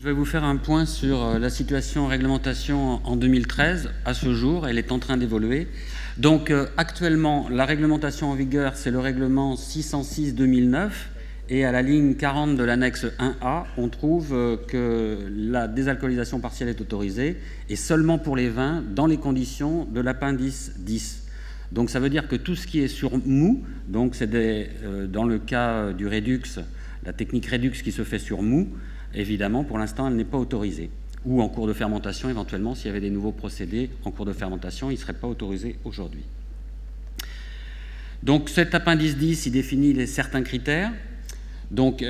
Je vais vous faire un point sur la situation réglementation en 2013. À ce jour, elle est en train d'évoluer. Donc actuellement, la réglementation en vigueur, c'est le règlement 606/2009. Et à la ligne 40 de l'annexe 1A, on trouve que la désalcoolisation partielle est autorisée, et seulement pour les vins, dans les conditions de l'appendice 10. Donc ça veut dire que tout ce qui est sur mou, donc c'est dans le cas du Redux, la technique Redux qui se fait sur mou, évidemment, pour l'instant, elle n'est pas autorisée. Ou en cours de fermentation, éventuellement, s'il y avait des nouveaux procédés en cours de fermentation, ils ne seraient pas autorisés aujourd'hui. Donc cet appendice 10, il définit certains critères. Donc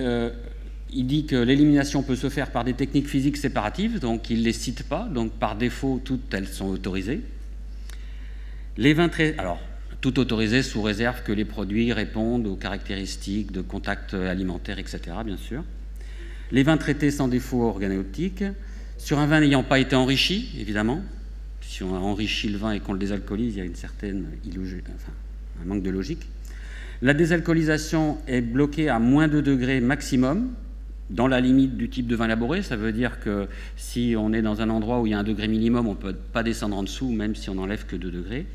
il dit que l'élimination peut se faire par des techniques physiques séparatives, donc il ne les cite pas, donc par défaut, toutes elles sont autorisées. Les vins alors, tout autorisé sous réserve que les produits répondent aux caractéristiques de contact alimentaire, etc., bien sûr. Les vins traités sans défaut organoleptique, sur un vin n'ayant pas été enrichi, évidemment. Si on a enrichi le vin et qu'on le désalcoolise, il y a une certaine un manque de logique. La désalcoolisation est bloquée à moins 2 degrés maximum, dans la limite du type de vin élaboré. Ça veut dire que si on est dans un endroit où il y a un degré minimum, on ne peut pas descendre en dessous, même si on n'enlève que 2 degrés.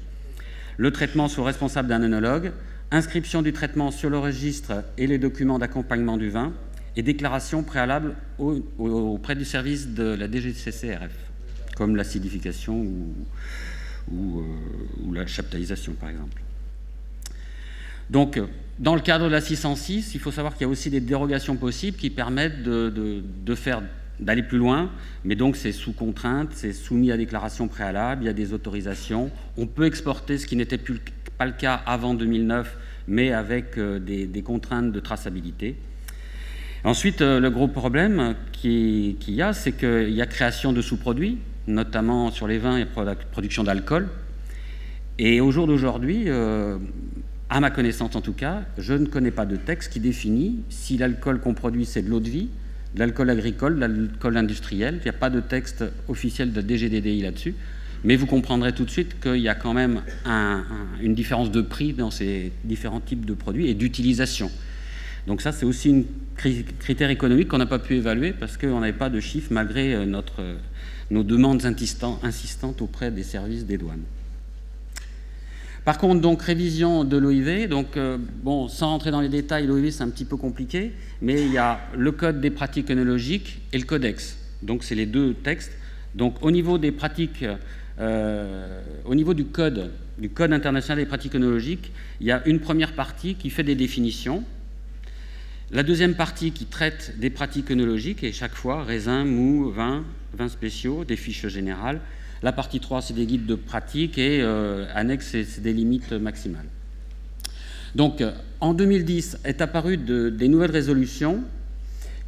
Le traitement sous responsable d'un œnologue, inscription du traitement sur le registre et les documents d'accompagnement du vin, et déclaration préalable auprès du service de la DGCCRF, comme l'acidification ou la chaptalisation, par exemple. Donc, dans le cadre de la 606, il faut savoir qu'il y a aussi des dérogations possibles qui permettent d'aller plus loin, mais donc c'est sous contrainte, c'est soumis à déclaration préalable, il y a des autorisations. On peut exporter, ce qui n'était pas le cas avant 2009, mais avec des contraintes de traçabilité. Ensuite, le gros problème qu'il y a, c'est qu'il y a création de sous-produits, notamment sur les vins et production d'alcool. Et au jour d'aujourd'hui, à ma connaissance en tout cas, je ne connais pas de texte qui définit si l'alcool qu'on produit, c'est de l'eau de vie, de l'alcool agricole, de l'alcool industriel. Il n'y a pas de texte officiel de DGDDI là-dessus. Mais vous comprendrez tout de suite qu'il y a quand même une différence de prix dans ces différents types de produits et d'utilisation. Donc ça, c'est aussi un critère économique qu'on n'a pas pu évaluer parce qu'on n'avait pas de chiffres malgré nos demandes insistantes auprès des services des douanes. Par contre, donc, révision de l'OIV. Donc, bon, sans rentrer dans les détails, l'OIV, c'est un petit peu compliqué, mais il y a le code des pratiques œnologiques et le codex. Donc, c'est les deux textes. Donc, au niveau des pratiques, au niveau du code international des pratiques œnologiques, il y a une première partie qui fait des définitions. La deuxième partie qui traite des pratiques œnologiques, et chaque fois, raisin, mou, vins spéciaux, des fiches générales. La partie 3, c'est des guides de pratique et annexe, c'est des limites maximales. Donc, en 2010, est apparu des nouvelles résolutions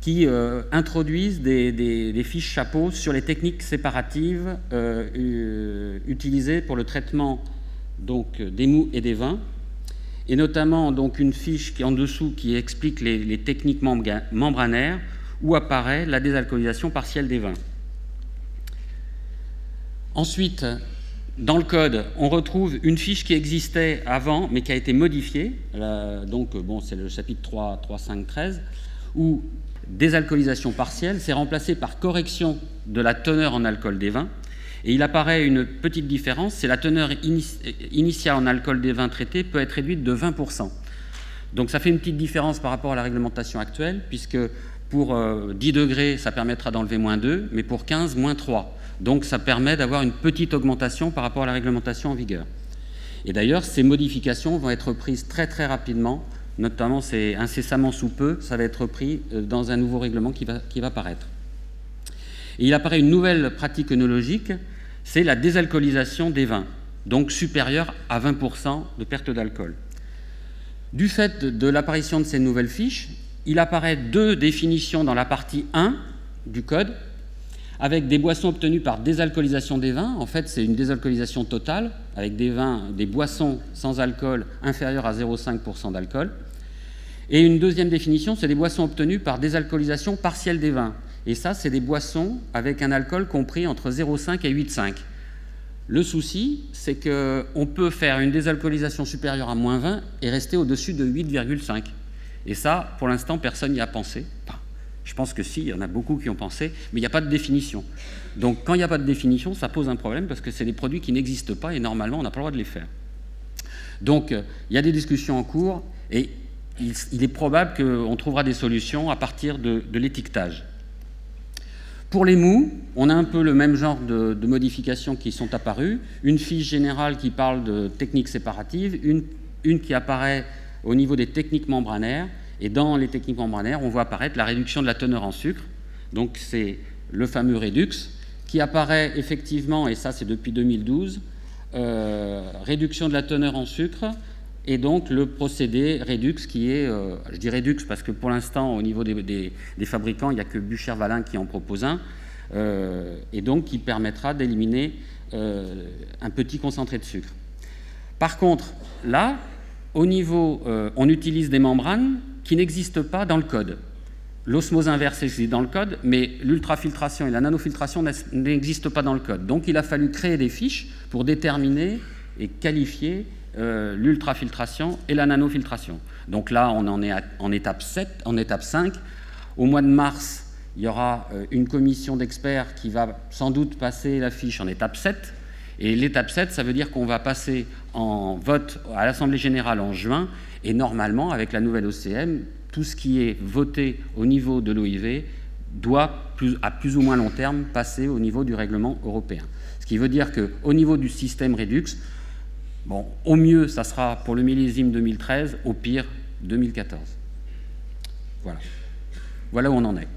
qui introduisent des fiches chapeaux sur les techniques séparatives utilisées pour le traitement donc, des mous et des vins, et notamment donc, une fiche qui est en dessous qui explique les techniques membranaires où apparaît la désalcoolisation partielle des vins. Ensuite, dans le code, on retrouve une fiche qui existait avant, mais qui a été modifiée. Donc, bon, c'est le chapitre 3.5.13, où désalcoolisation partielle, c'est remplacé par correction de la teneur en alcool des vins. Et il apparaît une petite différence, c'est la teneur initiale en alcool des vins traités peut être réduite de 20%. Donc, ça fait une petite différence par rapport à la réglementation actuelle, puisque pour 10 degrés, ça permettra d'enlever moins 2, mais pour 15, moins 3. Donc ça permet d'avoir une petite augmentation par rapport à la réglementation en vigueur. Et d'ailleurs, ces modifications vont être prises très très rapidement, notamment c'est incessamment sous peu, ça va être pris dans un nouveau règlement qui va paraître. Et il apparaît une nouvelle pratique œnologique, c'est la désalcoolisation des vins, donc supérieure à 20% de perte d'alcool. Du fait de l'apparition de ces nouvelles fiches, il apparaît 2 définitions dans la partie 1 du code, avec des boissons obtenues par désalcoolisation des vins. En fait, c'est une désalcoolisation totale, avec des boissons sans alcool inférieures à 0,5% d'alcool. Et une deuxième définition, c'est des boissons obtenues par désalcoolisation partielle des vins. Et ça, c'est des boissons avec un alcool compris entre 0,5 et 8,5. Le souci, c'est qu'on peut faire une désalcoolisation supérieure à moins 20 et rester au-dessus de 8,5. Et ça, pour l'instant, personne n'y a pensé. Enfin, Je pense que si, il y en a beaucoup qui ont pensé, mais il n'y a pas de définition. Donc quand il n'y a pas de définition, ça pose un problème parce que c'est des produits qui n'existent pas et normalement on n'a pas le droit de les faire. Donc il y a des discussions en cours et il est probable qu'on trouvera des solutions à partir de l'étiquetage. Pour les mous, on a un peu le même genre de modifications qui sont apparues. Une fiche générale qui parle de techniques séparatives, une qui apparaît au niveau des techniques membranaires. Et dans les techniques membranaires, on voit apparaître la réduction de la teneur en sucre. Donc c'est le fameux Redux, qui apparaît effectivement, et ça c'est depuis 2012, réduction de la teneur en sucre, et donc le procédé Redux qui est, je dis Redux parce que pour l'instant au niveau des fabricants, il n'y a que Bucher-Valin qui en propose un, et donc qui permettra d'éliminer un petit concentré de sucre. Par contre, là, au niveau, on utilise des membranes qui n'existent pas dans le code. L'osmose inverse existe dans le code, mais l'ultrafiltration et la nanofiltration n'existent pas dans le code. Donc il a fallu créer des fiches pour déterminer et qualifier l'ultrafiltration et la nanofiltration. Donc là, on en est en étape 5. Au mois de mars, il y aura une commission d'experts qui va sans doute passer la fiche en étape 7. Et l'étape 7, ça veut dire qu'on va passer en vote à l'Assemblée générale en juin. Et normalement, avec la nouvelle OCM, tout ce qui est voté au niveau de l'OIV doit, à plus ou moins long terme, passer au niveau du règlement européen. Ce qui veut dire qu'au niveau du système Redux, bon, au mieux, ça sera pour le millésime 2013, au pire, 2014. Voilà. Voilà où on en est.